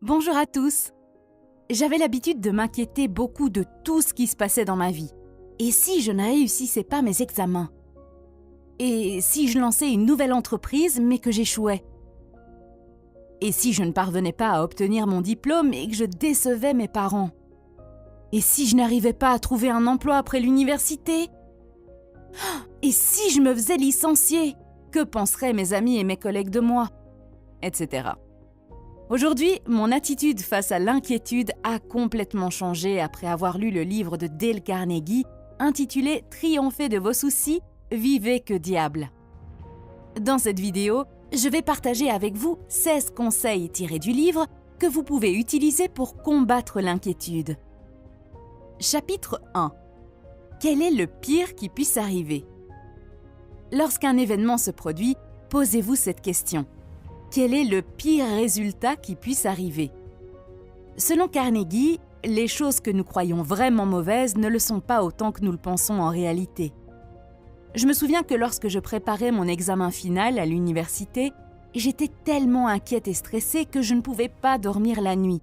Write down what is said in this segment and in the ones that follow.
Bonjour à tous. J'avais l'habitude de m'inquiéter beaucoup de tout ce qui se passait dans ma vie. Et si je ne réussissais pas mes examens? Et si je lançais une nouvelle entreprise mais que j'échouais? Et si je ne parvenais pas à obtenir mon diplôme et que je décevais mes parents? Et si je n'arrivais pas à trouver un emploi après l'université? Et si je me faisais licencier? Que penseraient mes amis et mes collègues de moi? Etc. Aujourd'hui, mon attitude face à l'inquiétude a complètement changé après avoir lu le livre de Dale Carnegie intitulé « Triompher de vos soucis, vivez que diable ». Dans cette vidéo, je vais partager avec vous 16 conseils tirés du livre que vous pouvez utiliser pour combattre l'inquiétude. Chapitre 1. Quel est le pire qui puisse arriver? Lorsqu'un événement se produit, posez-vous cette question. Quel est le pire résultat qui puisse arriver? Selon Carnegie, les choses que nous croyons vraiment mauvaises ne le sont pas autant que nous le pensons en réalité. Je me souviens que lorsque je préparais mon examen final à l'université, j'étais tellement inquiète et stressée que je ne pouvais pas dormir la nuit.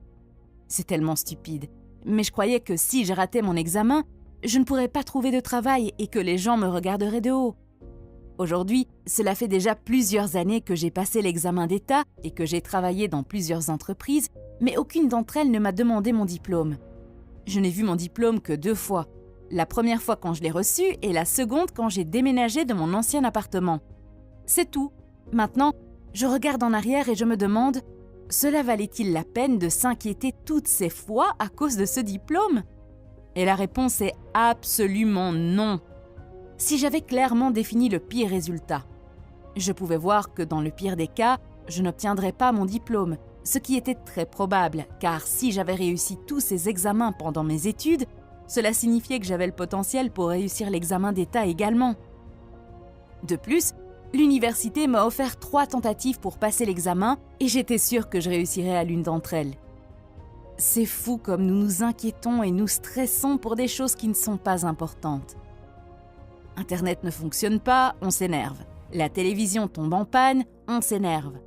C'est tellement stupide, mais je croyais que si je ratais mon examen, je ne pourrais pas trouver de travail et que les gens me regarderaient de haut. Aujourd'hui, cela fait déjà plusieurs années que j'ai passé l'examen d'État et que j'ai travaillé dans plusieurs entreprises, mais aucune d'entre elles ne m'a demandé mon diplôme. Je n'ai vu mon diplôme que 2 fois. La première fois quand je l'ai reçu et la seconde quand j'ai déménagé de mon ancien appartement. C'est tout. Maintenant, je regarde en arrière et je me demande, cela valait-il la peine de s'inquiéter toutes ces fois à cause de ce diplôme? Et la réponse est absolument non. Si j'avais clairement défini le pire résultat, je pouvais voir que dans le pire des cas, je n'obtiendrais pas mon diplôme, ce qui était très probable, car si j'avais réussi tous ces examens pendant mes études, cela signifiait que j'avais le potentiel pour réussir l'examen d'État également. De plus, l'université m'a offert 3 tentatives pour passer l'examen et j'étais sûre que je réussirais à l'une d'entre elles. C'est fou comme nous nous inquiétons et nous stressons pour des choses qui ne sont pas importantes. Internet ne fonctionne pas, on s'énerve. La télévision tombe en panne, on s'énerve.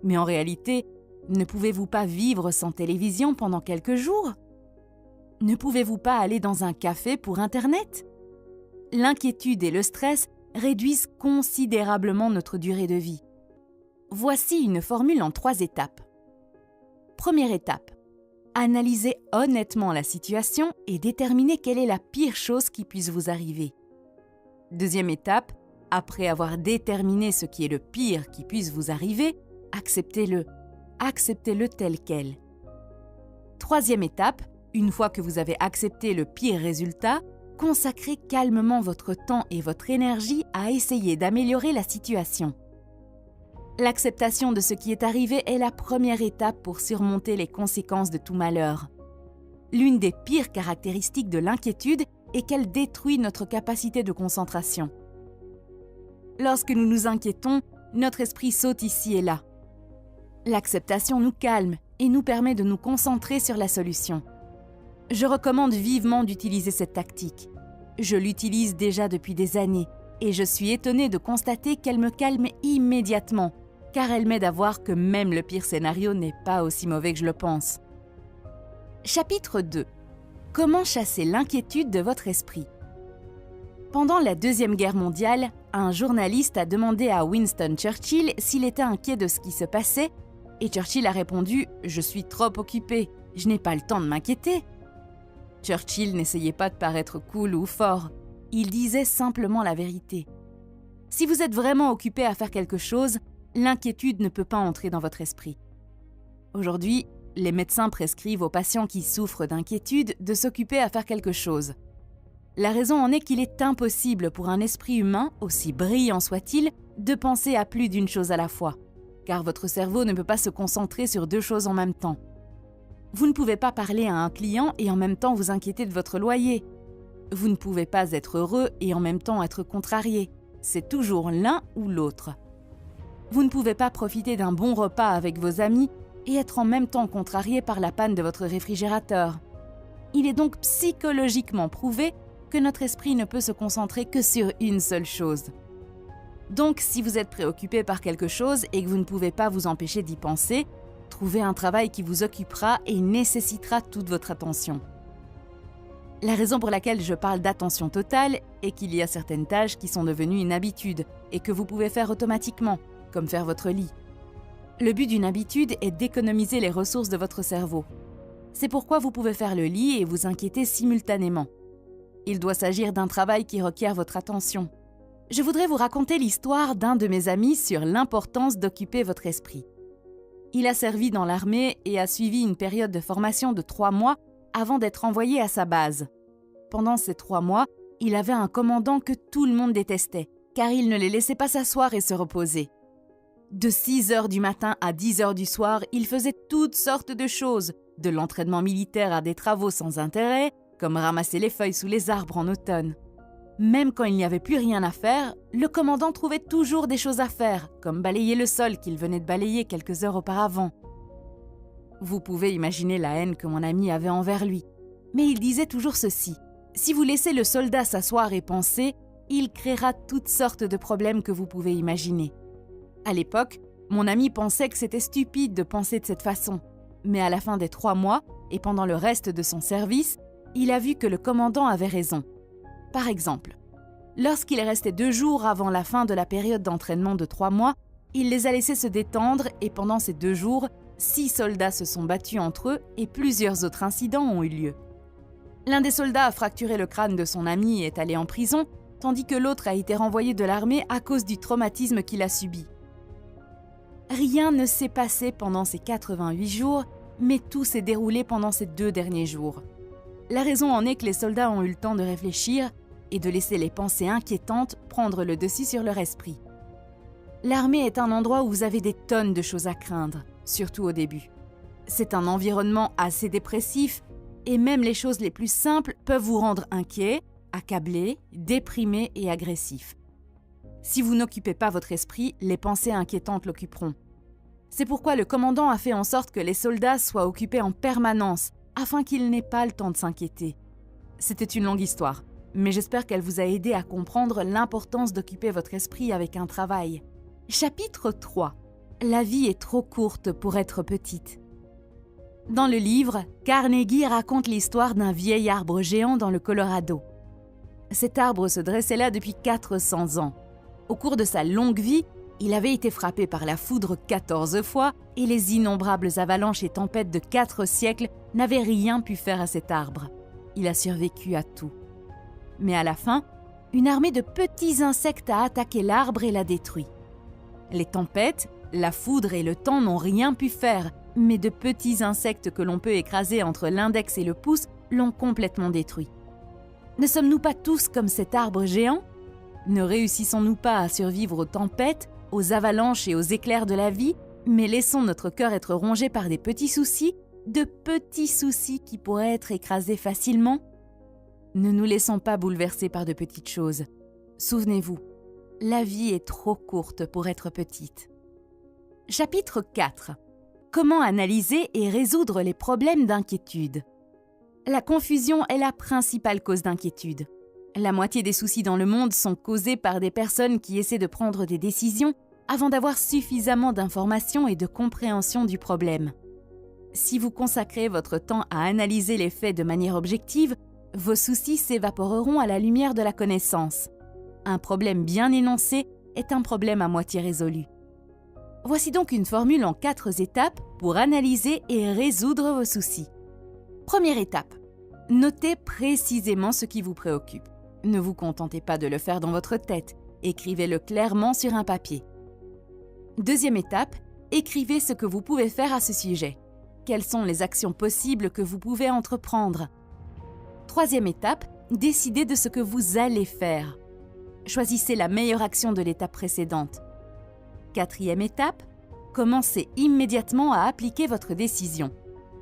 Mais en réalité, ne pouvez-vous pas vivre sans télévision pendant quelques jours? Ne pouvez-vous pas aller dans un café pour Internet? L'inquiétude et le stress réduisent considérablement notre durée de vie. Voici une formule en 3 étapes. Première étape. Analysez honnêtement la situation et déterminez quelle est la pire chose qui puisse vous arriver. Deuxième étape, après avoir déterminé ce qui est le pire qui puisse vous arriver, acceptez-le. Acceptez-le tel quel. Troisième étape, une fois que vous avez accepté le pire résultat, consacrez calmement votre temps et votre énergie à essayer d'améliorer la situation. L'acceptation de ce qui est arrivé est la première étape pour surmonter les conséquences de tout malheur. L'une des pires caractéristiques de l'inquiétude est qu'elle détruit notre capacité de concentration. Lorsque nous nous inquiétons, notre esprit saute ici et là. L'acceptation nous calme et nous permet de nous concentrer sur la solution. Je recommande vivement d'utiliser cette tactique. Je l'utilise déjà depuis des années et je suis étonnée de constater qu'elle me calme immédiatement, car elle m'aide à voir que même le pire scénario n'est pas aussi mauvais que je le pense. Chapitre 2. Comment chasser l'inquiétude de votre esprit? Pendant la Deuxième Guerre mondiale, un journaliste a demandé à Winston Churchill s'il était inquiet de ce qui se passait, et Churchill a répondu « Je suis trop occupé, je n'ai pas le temps de m'inquiéter ». Churchill n'essayait pas de paraître cool ou fort, il disait simplement la vérité. Si vous êtes vraiment occupé à faire quelque chose, l'inquiétude ne peut pas entrer dans votre esprit. Aujourd'hui, les médecins prescrivent aux patients qui souffrent d'inquiétude de s'occuper à faire quelque chose. La raison en est qu'il est impossible pour un esprit humain, aussi brillant soit-il, de penser à plus d'une chose à la fois, car votre cerveau ne peut pas se concentrer sur 2 choses en même temps. Vous ne pouvez pas parler à un client et en même temps vous inquiéter de votre loyer. Vous ne pouvez pas être heureux et en même temps être contrarié. C'est toujours l'un ou l'autre. Vous ne pouvez pas profiter d'un bon repas avec vos amis et être en même temps contrarié par la panne de votre réfrigérateur. Il est donc psychologiquement prouvé que notre esprit ne peut se concentrer que sur une seule chose. Donc, si vous êtes préoccupé par quelque chose et que vous ne pouvez pas vous empêcher d'y penser, Trouvez un travail qui vous occupera et nécessitera toute votre attention. La raison pour laquelle je parle d'attention totale est qu'il y a certaines tâches qui sont devenues une habitude et que vous pouvez faire automatiquement, comme faire votre lit. Le but d'une habitude est d'économiser les ressources de votre cerveau. C'est pourquoi vous pouvez faire le lit et vous inquiéter simultanément. Il doit s'agir d'un travail qui requiert votre attention. Je voudrais vous raconter l'histoire d'un de mes amis sur l'importance d'occuper votre esprit. Il a servi dans l'armée et a suivi une période de formation de 3 mois avant d'être envoyé à sa base. Pendant ces 3 mois, il avait un commandant que tout le monde détestait, car il ne les laissait pas s'asseoir et se reposer. De 6 heures du matin à 10 heures du soir, il faisait toutes sortes de choses, de l'entraînement militaire à des travaux sans intérêt, comme ramasser les feuilles sous les arbres en automne. Même quand il n'y avait plus rien à faire, le commandant trouvait toujours des choses à faire, comme balayer le sol qu'il venait de balayer quelques heures auparavant. Vous pouvez imaginer la haine que mon ami avait envers lui. Mais il disait toujours ceci: si vous laissez le soldat s'asseoir et penser, il créera toutes sortes de problèmes que vous pouvez imaginer. À l'époque, mon ami pensait que c'était stupide de penser de cette façon. Mais à la fin des 3 mois, et pendant le reste de son service, il a vu que le commandant avait raison. Par exemple, lorsqu'il restait 2 jours avant la fin de la période d'entraînement de 3 mois, il les a laissés se détendre et pendant ces 2 jours, 6 soldats se sont battus entre eux et plusieurs autres incidents ont eu lieu. L'un des soldats a fracturé le crâne de son ami et est allé en prison, tandis que l'autre a été renvoyé de l'armée à cause du traumatisme qu'il a subi. Rien ne s'est passé pendant ces 88 jours, mais tout s'est déroulé pendant ces 2 derniers jours. La raison en est que les soldats ont eu le temps de réfléchir et de laisser les pensées inquiétantes prendre le dessus sur leur esprit. L'armée est un endroit où vous avez des tonnes de choses à craindre, surtout au début. C'est un environnement assez dépressif et même les choses les plus simples peuvent vous rendre inquiet, accablé, déprimé et agressif. Si vous n'occupez pas votre esprit, les pensées inquiétantes l'occuperont. C'est pourquoi le commandant a fait en sorte que les soldats soient occupés en permanence afin qu'ils n'aient pas le temps de s'inquiéter. C'était une longue histoire, mais j'espère qu'elle vous a aidé à comprendre l'importance d'occuper votre esprit avec un travail. Chapitre 3. La vie est trop courte pour être petite. Dans le livre, Carnegie raconte l'histoire d'un vieil arbre géant dans le Colorado. Cet arbre se dressait là depuis 400 ans. Au cours de sa longue vie, il avait été frappé par la foudre 14 fois et les innombrables avalanches et tempêtes de 4 siècles n'avaient rien pu faire à cet arbre. Il a survécu à tout. Mais à la fin, une armée de petits insectes a attaqué l'arbre et l'a détruit. Les tempêtes, la foudre et le temps n'ont rien pu faire, mais de petits insectes que l'on peut écraser entre l'index et le pouce l'ont complètement détruit. Ne sommes-nous pas tous comme cet arbre géant ? Ne réussissons-nous pas à survivre aux tempêtes, aux avalanches et aux éclairs de la vie, mais laissons notre cœur être rongé par des petits soucis, de petits soucis qui pourraient être écrasés facilement ? Ne nous laissons pas bouleverser par de petites choses. Souvenez-vous, la vie est trop courte pour être petite. Chapitre 4. Comment analyser et résoudre les problèmes d'inquiétude ? La confusion est la principale cause d'inquiétude. La moitié des soucis dans le monde sont causés par des personnes qui essaient de prendre des décisions avant d'avoir suffisamment d'informations et de compréhension du problème. Si vous consacrez votre temps à analyser les faits de manière objective, vos soucis s'évaporeront à la lumière de la connaissance. Un problème bien énoncé est un problème à moitié résolu. Voici donc une formule en 4 étapes pour analyser et résoudre vos soucis. Première étape, notez précisément ce qui vous préoccupe. Ne vous contentez pas de le faire dans votre tête, écrivez-le clairement sur un papier. Deuxième étape, écrivez ce que vous pouvez faire à ce sujet. Quelles sont les actions possibles que vous pouvez entreprendre ? Troisième étape, décidez de ce que vous allez faire. Choisissez la meilleure action de l'étape précédente. Quatrième étape, commencez immédiatement à appliquer votre décision.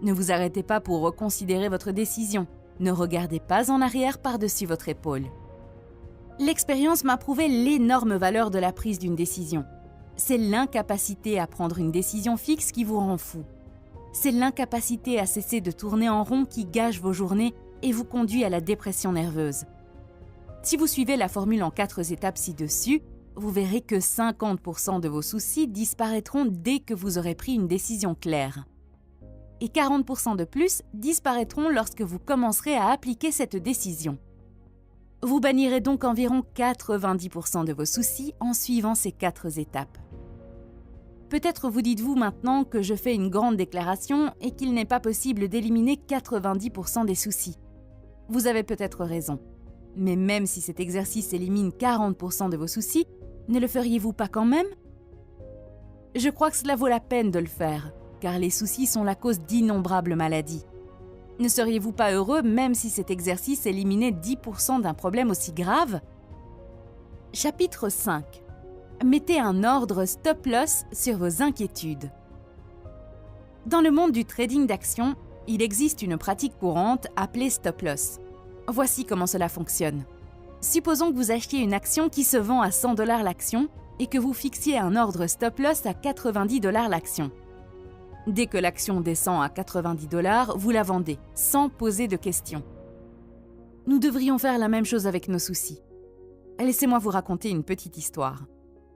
Ne vous arrêtez pas pour reconsidérer votre décision. Ne regardez pas en arrière par-dessus votre épaule. L'expérience m'a prouvé l'énorme valeur de la prise d'une décision. C'est l'incapacité à prendre une décision fixe qui vous rend fou. C'est l'incapacité à cesser de tourner en rond qui gâche vos journées et vous conduit à la dépression nerveuse. Si vous suivez la formule en 4 étapes ci-dessus, vous verrez que 50% de vos soucis disparaîtront dès que vous aurez pris une décision claire. et 40% de plus disparaîtront lorsque vous commencerez à appliquer cette décision. Vous bannirez donc environ 90% de vos soucis en suivant ces 4 étapes. Peut-être vous dites-vous maintenant que je fais une grande déclaration et qu'il n'est pas possible d'éliminer 90% des soucis. Vous avez peut-être raison. Mais même si cet exercice élimine 40% de vos soucis, ne le feriez-vous pas quand même? Je crois que cela vaut la peine de le faire, car les soucis sont la cause d'innombrables maladies. Ne seriez-vous pas heureux même si cet exercice éliminait 10% d'un problème aussi grave? Chapitre 5. Mettez un ordre stop-loss sur vos inquiétudes. Dans le monde du trading d'actions, il existe une pratique courante appelée stop-loss. Voici comment cela fonctionne. Supposons que vous achetiez une action qui se vend à 100 $ l'action et que vous fixiez un ordre stop-loss à 90 $ l'action. Dès que l'action descend à 90 $, vous la vendez, sans poser de questions. Nous devrions faire la même chose avec nos soucis. Laissez-moi vous raconter une petite histoire.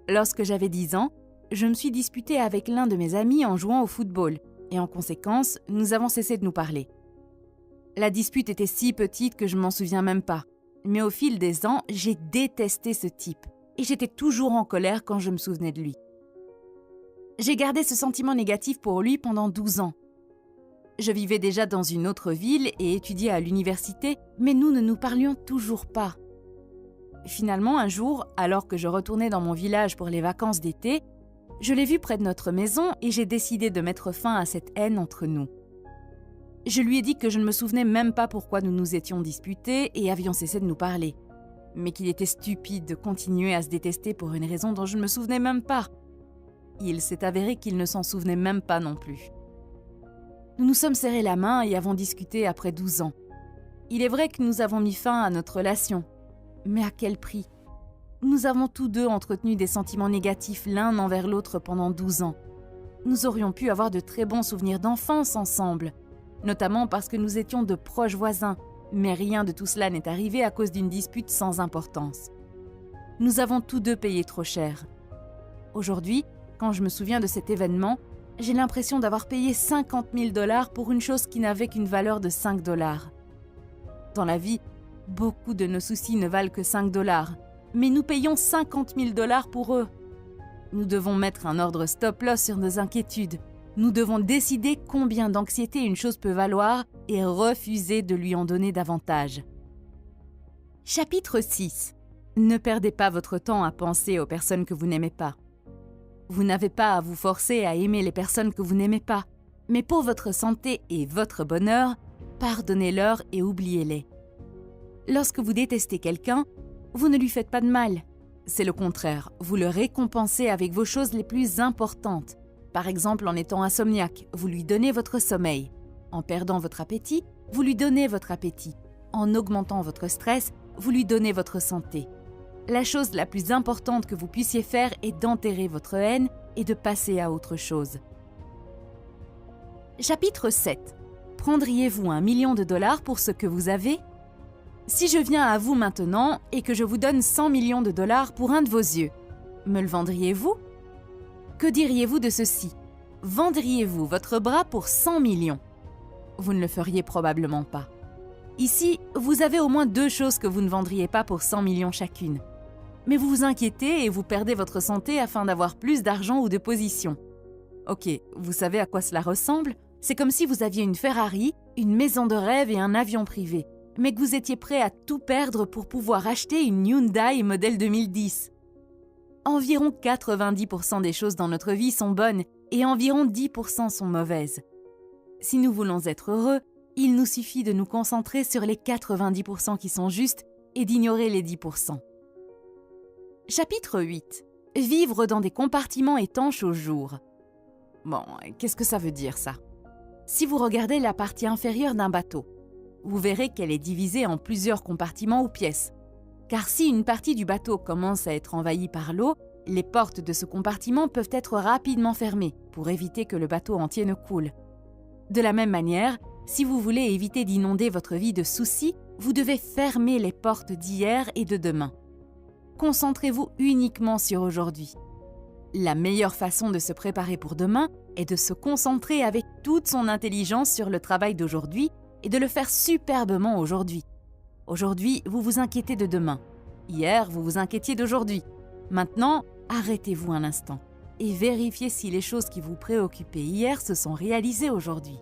Lorsque j'avais 10 ans, je me suis disputée avec l'un de mes amis en jouant au football, et en conséquence, nous avons cessé de nous parler. La dispute était si petite que je m'en souviens même pas, mais au fil des ans, j'ai détesté ce type, et j'étais toujours en colère quand je me souvenais de lui. J'ai gardé ce sentiment négatif pour lui pendant 12 ans. Je vivais déjà dans une autre ville et étudiais à l'université, mais nous ne nous parlions toujours pas. Finalement, un jour, alors que je retournais dans mon village pour les vacances d'été, je l'ai vu près de notre maison et j'ai décidé de mettre fin à cette haine entre nous. Je lui ai dit que je ne me souvenais même pas pourquoi nous nous étions disputés et avions cessé de nous parler, mais qu'il était stupide de continuer à se détester pour une raison dont je ne me souvenais même pas. Il s'est avéré qu'il ne s'en souvenait même pas non plus. Nous nous sommes serrés la main et avons discuté après 12 ans. Il est vrai que nous avons mis fin à notre relation, mais à quel prix? Nous avons tous deux entretenu des sentiments négatifs l'un envers l'autre pendant 12 ans. Nous aurions pu avoir de très bons souvenirs d'enfance ensemble, notamment parce que nous étions de proches voisins, mais rien de tout cela n'est arrivé à cause d'une dispute sans importance. Nous avons tous deux payé trop cher. Aujourd'hui, quand je me souviens de cet événement, j'ai l'impression d'avoir payé 50 000 $ pour une chose qui n'avait qu'une valeur de 5 $. Dans la vie, beaucoup de nos soucis ne valent que 5 $, mais nous payons 50 000 $ pour eux. Nous devons mettre un ordre stop-loss sur nos inquiétudes. Nous devons décider combien d'anxiété une chose peut valoir et refuser de lui en donner davantage. Chapitre 6. Ne perdez pas votre temps à penser aux personnes que vous n'aimez pas. Vous n'avez pas à vous forcer à aimer les personnes que vous n'aimez pas, mais pour votre santé et votre bonheur, pardonnez-leur et oubliez-les. Lorsque vous détestez quelqu'un, vous ne lui faites pas de mal. C'est le contraire, vous le récompensez avec vos choses les plus importantes. Par exemple, en étant insomniaque, vous lui donnez votre sommeil. En perdant votre appétit, vous lui donnez votre appétit. En augmentant votre stress, vous lui donnez votre santé. La chose la plus importante que vous puissiez faire est d'enterrer votre haine et de passer à autre chose. Chapitre 7. Prendriez-vous $1 million pour ce que vous avez? Si je viens à vous maintenant et que je vous donne 100 millions de $ pour un de vos yeux, me le vendriez-vous? Que diriez-vous de ceci? Vendriez-vous votre bras pour 100 millions? Vous ne le feriez probablement pas. Ici, vous avez au moins 2 choses que vous ne vendriez pas pour 100 millions chacune. Mais vous vous inquiétez et vous perdez votre santé afin d'avoir plus d'argent ou de position. Ok, vous savez à quoi cela ressemble? C'est comme si vous aviez une Ferrari, une maison de rêve et un avion privé, mais que vous étiez prêt à tout perdre pour pouvoir acheter une Hyundai modèle 2010. Environ 90% des choses dans notre vie sont bonnes et environ 10% sont mauvaises. Si nous voulons être heureux, il nous suffit de nous concentrer sur les 90% qui sont justes et d'ignorer les 10%. Chapitre 8. Vivre dans des compartiments étanches au jour. Bon, qu'est-ce que ça veut dire ça? Si vous regardez la partie inférieure d'un bateau, vous verrez qu'elle est divisée en plusieurs compartiments ou pièces. Car si une partie du bateau commence à être envahie par l'eau, les portes de ce compartiment peuvent être rapidement fermées pour éviter que le bateau entier ne coule. De la même manière, si vous voulez éviter d'inonder votre vie de soucis, vous devez fermer les portes d'hier et de demain. Concentrez-vous uniquement sur aujourd'hui. La meilleure façon de se préparer pour demain est de se concentrer avec toute son intelligence sur le travail d'aujourd'hui et de le faire superbement aujourd'hui. Aujourd'hui, vous vous inquiétez de demain. Hier, vous vous inquiétiez d'aujourd'hui. Maintenant, arrêtez-vous un instant et vérifiez si les choses qui vous préoccupaient hier se sont réalisées aujourd'hui.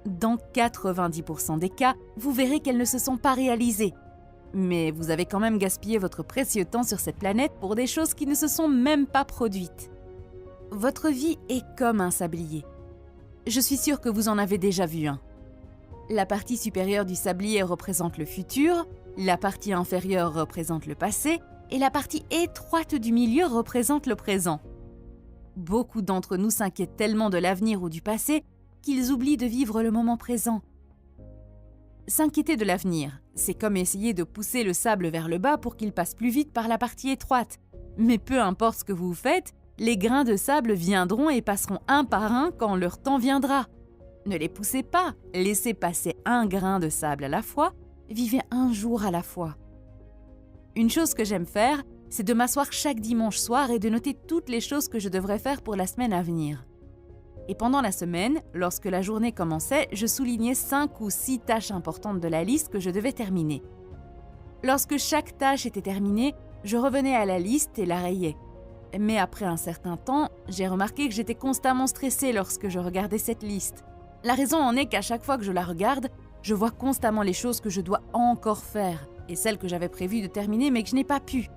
Dans 90% des cas, vous verrez qu'elles ne se sont pas réalisées. Mais vous avez quand même gaspillé votre précieux temps sur cette planète pour des choses qui ne se sont même pas produites. Votre vie est comme un sablier. Je suis sûre que vous en avez déjà vu un. La partie supérieure du sablier représente le futur, la partie inférieure représente le passé et la partie étroite du milieu représente le présent. Beaucoup d'entre nous s'inquiètent tellement de l'avenir ou du passé qu'ils oublient de vivre le moment présent. S'inquiéter de l'avenir, c'est comme essayer de pousser le sable vers le bas pour qu'il passe plus vite par la partie étroite. Mais peu importe ce que vous faites, les grains de sable viendront et passeront un par un quand leur temps viendra. Ne les poussez pas, laissez passer un grain de sable à la fois, vivez un jour à la fois. Une chose que j'aime faire, c'est de m'asseoir chaque dimanche soir et de noter toutes les choses que je devrais faire pour la semaine à venir. Et pendant la semaine, lorsque la journée commençait, je soulignais 5 ou 6 tâches importantes de la liste que je devais terminer. Lorsque chaque tâche était terminée, je revenais à la liste et la rayais. Mais après un certain temps, j'ai remarqué que j'étais constamment stressée lorsque je regardais cette liste. La raison en est qu'à chaque fois que je la regarde, je vois constamment les choses que je dois encore faire et celles que j'avais prévu de terminer mais que je n'ai pas pu.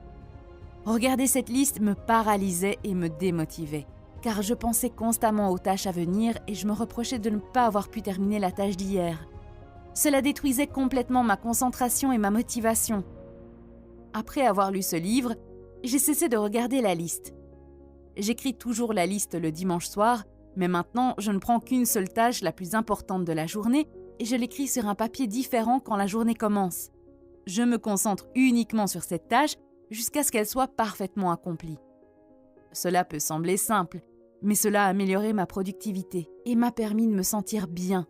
Regarder cette liste me paralysait et me démotivait, car je pensais constamment aux tâches à venir et je me reprochais de ne pas avoir pu terminer la tâche d'hier. Cela détruisait complètement ma concentration et ma motivation. Après avoir lu ce livre, j'ai cessé de regarder la liste. J'écris toujours la liste le dimanche soir, mais maintenant je ne prends qu'une seule tâche la plus importante de la journée et je l'écris sur un papier différent quand la journée commence. Je me concentre uniquement sur cette tâche jusqu'à ce qu'elle soit parfaitement accomplie. Cela peut sembler simple, mais cela a amélioré ma productivité et m'a permis de me sentir bien.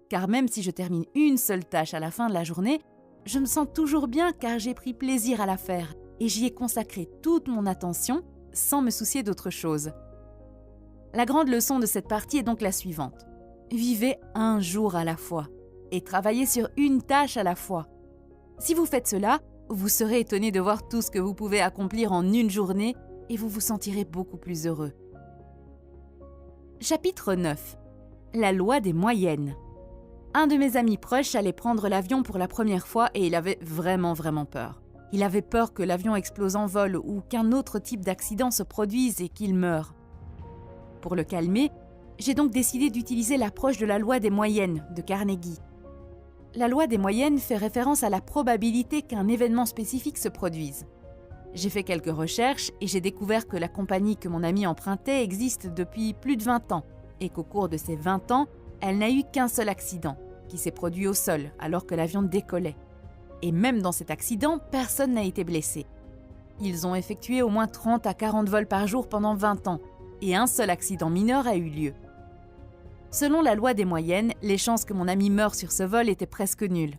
Car même si je termine une seule tâche à la fin de la journée, je me sens toujours bien car j'ai pris plaisir à la faire et j'y ai consacré toute mon attention sans me soucier d'autre chose. La grande leçon de cette partie est donc la suivante. Vivez un jour à la fois et travaillez sur une tâche à la fois. Si vous faites cela, vous serez étonné de voir tout ce que vous pouvez accomplir en une journée et vous vous sentirez beaucoup plus heureux. Chapitre 9. La loi des moyennes. Un de mes amis proches allait prendre l'avion pour la première fois et il avait vraiment peur. Il avait peur que l'avion explose en vol ou qu'un autre type d'accident se produise et qu'il meure. Pour le calmer, j'ai donc décidé d'utiliser l'approche de la loi des moyennes de Carnegie. La loi des moyennes fait référence à la probabilité qu'un événement spécifique se produise. J'ai fait quelques recherches et j'ai découvert que la compagnie que mon ami empruntait existe depuis plus de 20 ans et qu'au cours de ces 20 ans, elle n'a eu qu'un seul accident, qui s'est produit au sol alors que l'avion décollait. Et même dans cet accident, personne n'a été blessé. Ils ont effectué au moins 30 à 40 vols par jour pendant 20 ans et un seul accident mineur a eu lieu. Selon la loi des moyennes, les chances que mon ami meure sur ce vol étaient presque nulles.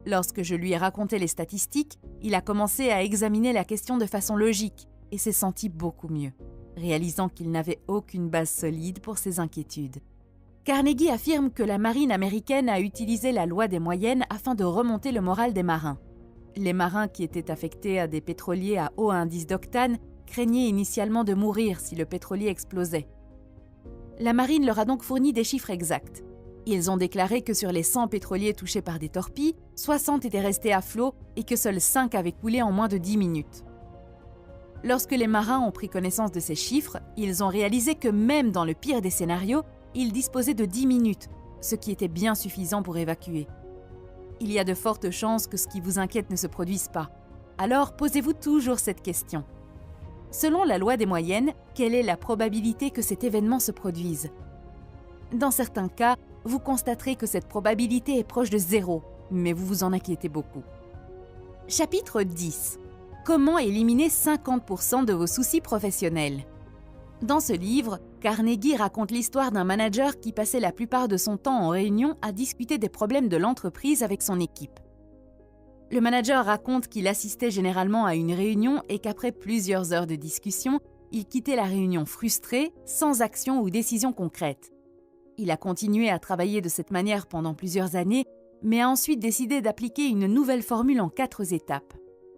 Lorsque je lui ai raconté les statistiques, il a commencé à examiner la question de façon logique et s'est senti beaucoup mieux, réalisant qu'il n'avait aucune base solide pour ses inquiétudes. Carnegie affirme que la marine américaine a utilisé la loi des moyennes afin de remonter le moral des marins. Les marins qui étaient affectés à des pétroliers à haut indice d'octane craignaient initialement de mourir si le pétrolier explosait. La marine leur a donc fourni des chiffres exacts. Ils ont déclaré que sur les 100 pétroliers touchés par des torpilles, 60 étaient restés à flot et que seuls 5 avaient coulé en moins de 10 minutes. Lorsque les marins ont pris connaissance de ces chiffres, ils ont réalisé que même dans le pire des scénarios, ils disposaient de 10 minutes, ce qui était bien suffisant pour évacuer. Il y a de fortes chances que ce qui vous inquiète ne se produise pas. Alors posez-vous toujours cette question. Selon la loi des moyennes, quelle est la probabilité que cet événement se produise ? Dans certains cas, vous constaterez que cette probabilité est proche de 0, mais vous vous en inquiétez beaucoup. Chapitre 10. Comment éliminer 50% de vos soucis professionnels ? Dans ce livre, Carnegie raconte l'histoire d'un manager qui passait la plupart de son temps en réunion à discuter des problèmes de l'entreprise avec son équipe. Le manager raconte qu'il assistait généralement à une réunion et qu'après plusieurs heures de discussion, il quittait la réunion frustré, sans action ou décision concrète. Il a continué à travailler de cette manière pendant plusieurs années, mais a ensuite décidé d'appliquer une nouvelle formule en 4 étapes.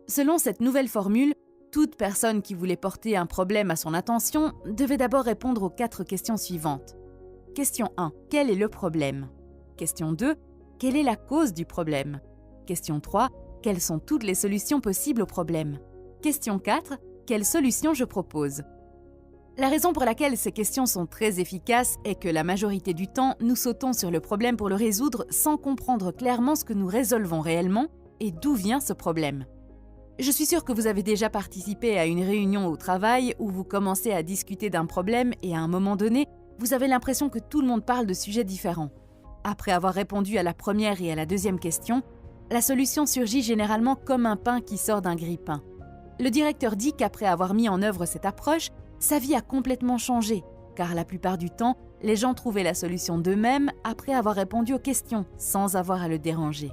Selon cette nouvelle formule, toute personne qui voulait porter un problème à son attention devait d'abord répondre aux 4 questions suivantes. Question 1. Quel est le problème? Question 2. Quelle est la cause du problème? Question 3. Quelles sont toutes les solutions possibles au problème? Question 4. Quelle solution je propose? La raison pour laquelle ces questions sont très efficaces est que la majorité du temps, nous sautons sur le problème pour le résoudre sans comprendre clairement ce que nous résolvons réellement et d'où vient ce problème. Je suis sûre que vous avez déjà participé à une réunion au travail où vous commencez à discuter d'un problème et à un moment donné, vous avez l'impression que tout le monde parle de sujets différents. Après avoir répondu à la première et à la deuxième question, la solution surgit généralement comme un pain qui sort d'un grille-pain. Le directeur dit qu'après avoir mis en œuvre cette approche, sa vie a complètement changé, car la plupart du temps, les gens trouvaient la solution d'eux-mêmes après avoir répondu aux questions, sans avoir à le déranger.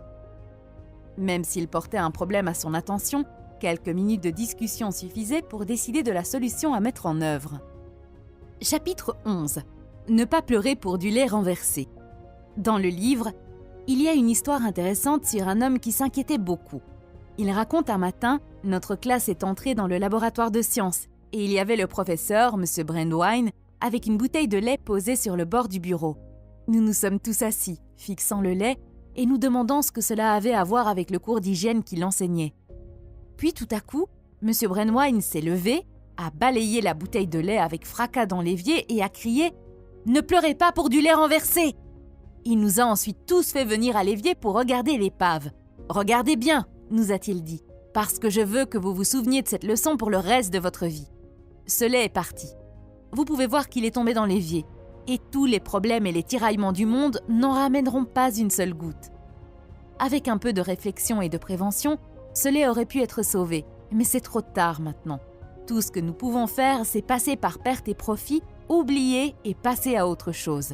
Même s'il portait un problème à son attention, quelques minutes de discussion suffisaient pour décider de la solution à mettre en œuvre. Chapitre 11. Ne pas pleurer pour du lait renversé. Dans le livre, il y a une histoire intéressante sur un homme qui s'inquiétait beaucoup. Il raconte un matin, notre classe est entrée dans le laboratoire de sciences et il y avait le professeur, M. Brandywine, avec une bouteille de lait posée sur le bord du bureau. Nous nous sommes tous assis, fixant le lait et nous demandant ce que cela avait à voir avec le cours d'hygiène qu'il enseignait. Puis tout à coup, M. Brandywine s'est levé, a balayé la bouteille de lait avec fracas dans l'évier et a crié « Ne pleurez pas pour du lait renversé !» Il nous a ensuite tous fait venir à l'évier pour regarder l'épave. « Regardez bien !» nous a-t-il dit, « parce que je veux que vous vous souveniez de cette leçon pour le reste de votre vie. » Ce lait est parti. Vous pouvez voir qu'il est tombé dans l'évier. Et tous les problèmes et les tiraillements du monde n'en ramèneront pas une seule goutte. Avec un peu de réflexion et de prévention, ce lait aurait pu être sauvé, mais c'est trop tard maintenant. Tout ce que nous pouvons faire, c'est passer par perte et profit, oublier et passer à autre chose.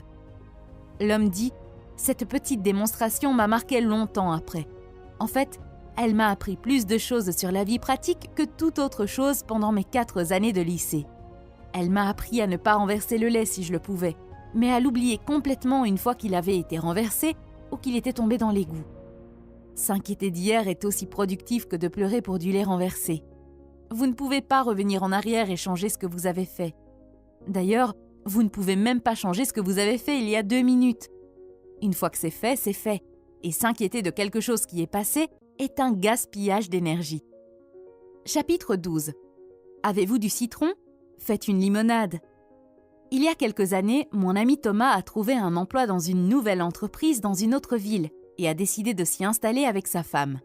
L'homme dit « Cette petite démonstration m'a marqué longtemps après. En fait, elle m'a appris plus de choses sur la vie pratique que toute autre chose pendant mes 4 années de lycée. Elle m'a appris à ne pas renverser le lait si je le pouvais, mais à l'oublier complètement une fois qu'il avait été renversé ou qu'il était tombé dans l'égout. S'inquiéter d'hier est aussi productif que de pleurer pour du lait renversé. Vous ne pouvez pas revenir en arrière et changer ce que vous avez fait. D'ailleurs, vous ne pouvez même pas changer ce que vous avez fait il y a 2 minutes. Une fois que c'est fait, et s'inquiéter de quelque chose qui est passé est un gaspillage d'énergie. Chapitre 12. Avez-vous du citron? Faites une limonade. Il y a quelques années, mon ami Thomas a trouvé un emploi dans une nouvelle entreprise dans une autre ville et a décidé de s'y installer avec sa femme.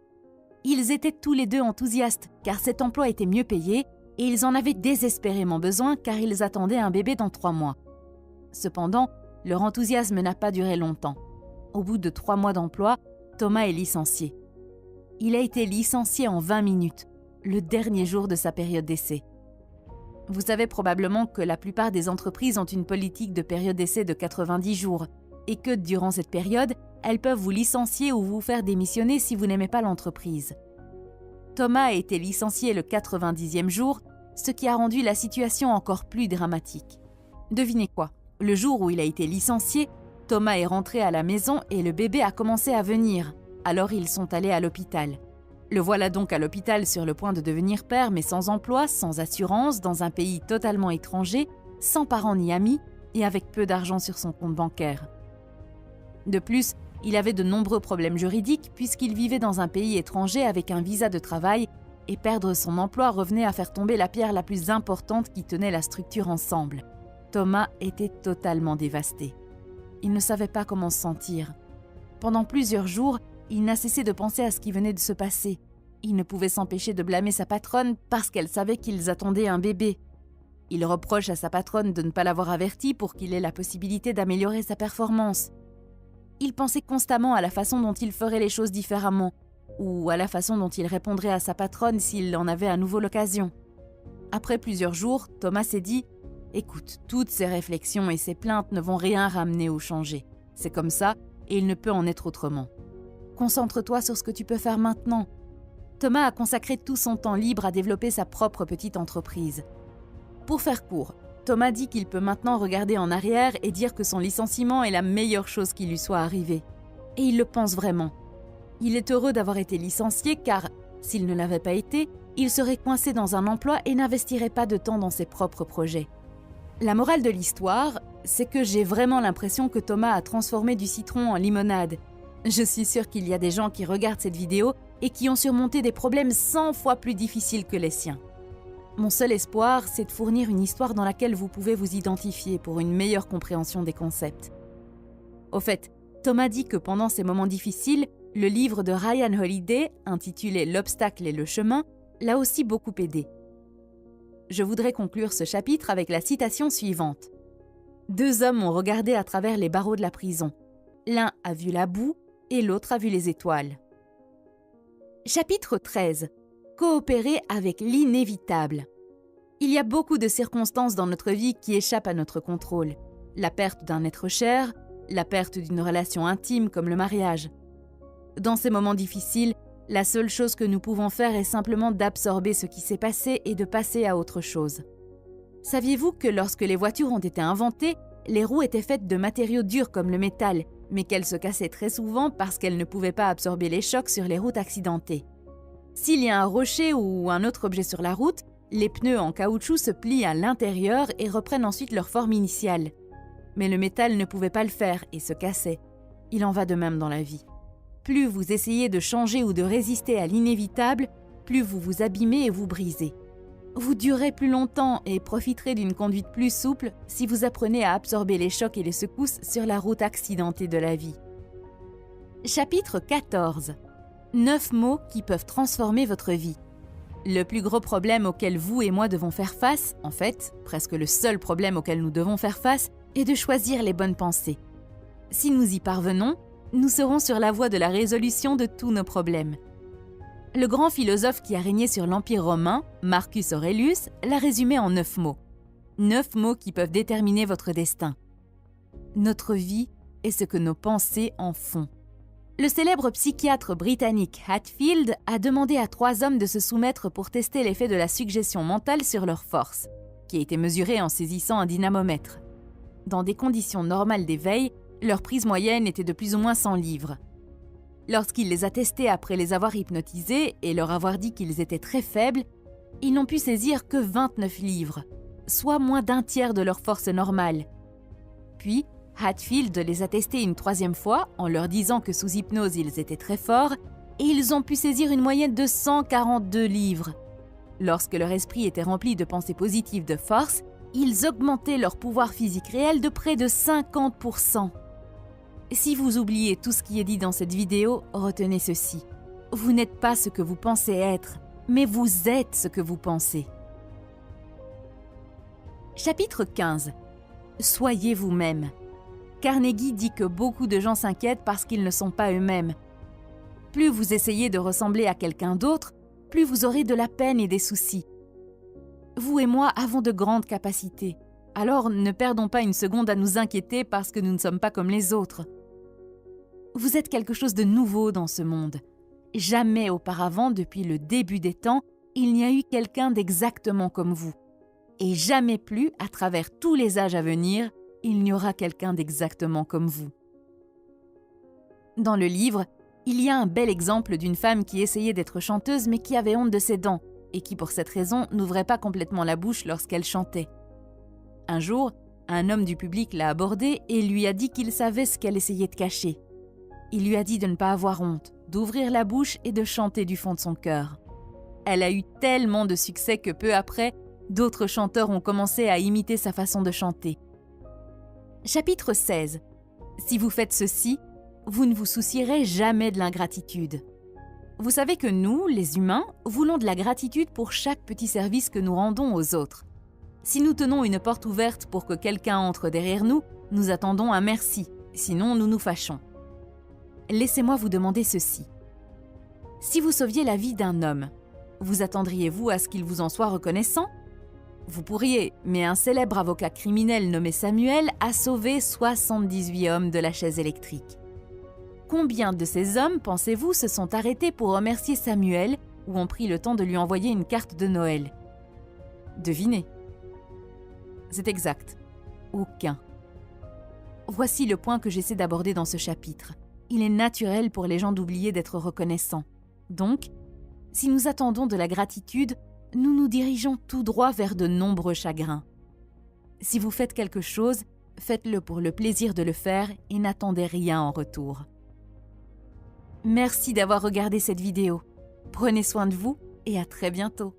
Ils étaient tous les deux enthousiastes car cet emploi était mieux payé et ils en avaient désespérément besoin car ils attendaient un bébé dans 3 mois. Cependant, leur enthousiasme n'a pas duré longtemps. Au bout de 3 mois d'emploi, Thomas est licencié. Il a été licencié en 20 minutes, le dernier jour de sa période d'essai. Vous savez probablement que la plupart des entreprises ont une politique de période d'essai de 90 jours et que durant cette période, elles peuvent vous licencier ou vous faire démissionner si vous n'aimez pas l'entreprise. Thomas a été licencié le 90e jour, ce qui a rendu la situation encore plus dramatique. Devinez quoi? Le jour où il a été licencié, Thomas est rentré à la maison et le bébé a commencé à venir. Alors ils sont allés à l'hôpital. Le voilà donc à l'hôpital sur le point de devenir père, mais sans emploi, sans assurance, dans un pays totalement étranger, sans parents ni amis et avec peu d'argent sur son compte bancaire. De plus, il avait de nombreux problèmes juridiques puisqu'il vivait dans un pays étranger avec un visa de travail et perdre son emploi revenait à faire tomber la pierre la plus importante qui tenait la structure ensemble. Thomas était totalement dévasté. Il ne savait pas comment se sentir. Pendant plusieurs jours, il n'a cessé de penser à ce qui venait de se passer. Il ne pouvait s'empêcher de blâmer sa patronne parce qu'elle savait qu'ils attendaient un bébé. Il reproche à sa patronne de ne pas l'avoir averti pour qu'il ait la possibilité d'améliorer sa performance. Il pensait constamment à la façon dont il ferait les choses différemment ou à la façon dont il répondrait à sa patronne s'il en avait à nouveau l'occasion. Après plusieurs jours, Thomas s'est dit « Écoute, toutes ces réflexions et ces plaintes ne vont rien ramener ou changer. C'est comme ça et il ne peut en être autrement. Concentre-toi sur ce que tu peux faire maintenant. » Thomas a consacré tout son temps libre à développer sa propre petite entreprise. Pour faire court, Thomas dit qu'il peut maintenant regarder en arrière et dire que son licenciement est la meilleure chose qui lui soit arrivée. Et il le pense vraiment. Il est heureux d'avoir été licencié car, s'il ne l'avait pas été, il serait coincé dans un emploi et n'investirait pas de temps dans ses propres projets. La morale de l'histoire, c'est que j'ai vraiment l'impression que Thomas a transformé du citron en limonade. Je suis sûre qu'il y a des gens qui regardent cette vidéo et qui ont surmonté des problèmes 100 fois plus difficiles que les siens. Mon seul espoir, c'est de fournir une histoire dans laquelle vous pouvez vous identifier pour une meilleure compréhension des concepts. Au fait, Thomas dit que pendant ces moments difficiles, le livre de Ryan Holiday, intitulé « L'obstacle et le chemin », l'a aussi beaucoup aidé. Je voudrais conclure ce chapitre avec la citation suivante. « 2 hommes ont regardé à travers les barreaux de la prison. L'un a vu la boue et l'autre a vu les étoiles. » Chapitre 13. Coopérer avec l'inévitable. Il y a beaucoup de circonstances dans notre vie qui échappent à notre contrôle. La perte d'un être cher, la perte d'une relation intime comme le mariage. Dans ces moments difficiles, la seule chose que nous pouvons faire est simplement d'absorber ce qui s'est passé et de passer à autre chose. Saviez-vous que lorsque les voitures ont été inventées, les roues étaient faites de matériaux durs comme le métal, mais qu'elles se cassaient très souvent parce qu'elles ne pouvaient pas absorber les chocs sur les routes accidentées. S'il y a un rocher ou un autre objet sur la route, les pneus en caoutchouc se plient à l'intérieur et reprennent ensuite leur forme initiale. Mais le métal ne pouvait pas le faire et se cassait. Il en va de même dans la vie. Plus vous essayez de changer ou de résister à l'inévitable, plus vous vous abîmez et vous brisez. Vous durerez plus longtemps et profiterez d'une conduite plus souple si vous apprenez à absorber les chocs et les secousses sur la route accidentée de la vie. Chapitre 14. 9 mots qui peuvent transformer votre vie. Le plus gros problème auquel vous et moi devons faire face, en fait, presque le seul problème auquel nous devons faire face, est de choisir les bonnes pensées. Si nous y parvenons, nous serons sur la voie de la résolution de tous nos problèmes. Le grand philosophe qui a régné sur l'Empire romain, Marcus Aurelius, l'a résumé en 9 mots. 9 mots qui peuvent déterminer votre destin. Notre vie est ce que nos pensées en font. Le célèbre psychiatre britannique Hatfield a demandé à 3 hommes de se soumettre pour tester l'effet de la suggestion mentale sur leur force, qui a été mesurée en saisissant un dynamomètre. Dans des conditions normales d'éveil, leur prise moyenne était de plus ou moins 100 livres. Lorsqu'il les a testés après les avoir hypnotisés et leur avoir dit qu'ils étaient très faibles, ils n'ont pu saisir que 29 livres, soit moins d'un tiers de leur force normale. Puis, Hatfield les a testés une 3e fois en leur disant que sous hypnose ils étaient très forts et ils ont pu saisir une moyenne de 142 livres. Lorsque leur esprit était rempli de pensées positives de force, ils augmentaient leur pouvoir physique réel de près de 50%. Si vous oubliez tout ce qui est dit dans cette vidéo, retenez ceci. Vous n'êtes pas ce que vous pensez être, mais vous êtes ce que vous pensez. Chapitre 15. Soyez vous-même. Carnegie dit que beaucoup de gens s'inquiètent parce qu'ils ne sont pas eux-mêmes. Plus vous essayez de ressembler à quelqu'un d'autre, plus vous aurez de la peine et des soucis. Vous et moi avons de grandes capacités, alors ne perdons pas une seconde à nous inquiéter parce que nous ne sommes pas comme les autres. Vous êtes quelque chose de nouveau dans ce monde. Jamais auparavant, depuis le début des temps, il n'y a eu quelqu'un d'exactement comme vous. Et jamais plus, à travers tous les âges à venir, il n'y aura quelqu'un d'exactement comme vous. Dans le livre, il y a un bel exemple d'une femme qui essayait d'être chanteuse mais qui avait honte de ses dents et qui, pour cette raison, n'ouvrait pas complètement la bouche lorsqu'elle chantait. Un jour, un homme du public l'a abordée et lui a dit qu'il savait ce qu'elle essayait de cacher. Il lui a dit de ne pas avoir honte, d'ouvrir la bouche et de chanter du fond de son cœur. Elle a eu tellement de succès que peu après, d'autres chanteurs ont commencé à imiter sa façon de chanter. Chapitre 16. Si vous faites ceci, vous ne vous soucierez jamais de l'ingratitude. Vous savez que nous, les humains, voulons de la gratitude pour chaque petit service que nous rendons aux autres. Si nous tenons une porte ouverte pour que quelqu'un entre derrière nous, nous attendons un merci, sinon nous nous fâchons. Laissez-moi vous demander ceci. Si vous sauviez la vie d'un homme, vous attendriez-vous à ce qu'il vous en soit reconnaissant ? Vous pourriez, mais un célèbre avocat criminel nommé Samuel a sauvé 78 hommes de la chaise électrique. Combien de ces hommes, pensez-vous, se sont arrêtés pour remercier Samuel ou ont pris le temps de lui envoyer une carte de Noël ? Devinez. C'est exact. Aucun. Voici le point que j'essaie d'aborder dans ce chapitre. Il est naturel pour les gens d'oublier d'être reconnaissants. Donc, si nous attendons de la gratitude, nous nous dirigeons tout droit vers de nombreux chagrins. Si vous faites quelque chose, faites-le pour le plaisir de le faire et n'attendez rien en retour. Merci d'avoir regardé cette vidéo. Prenez soin de vous et à très bientôt.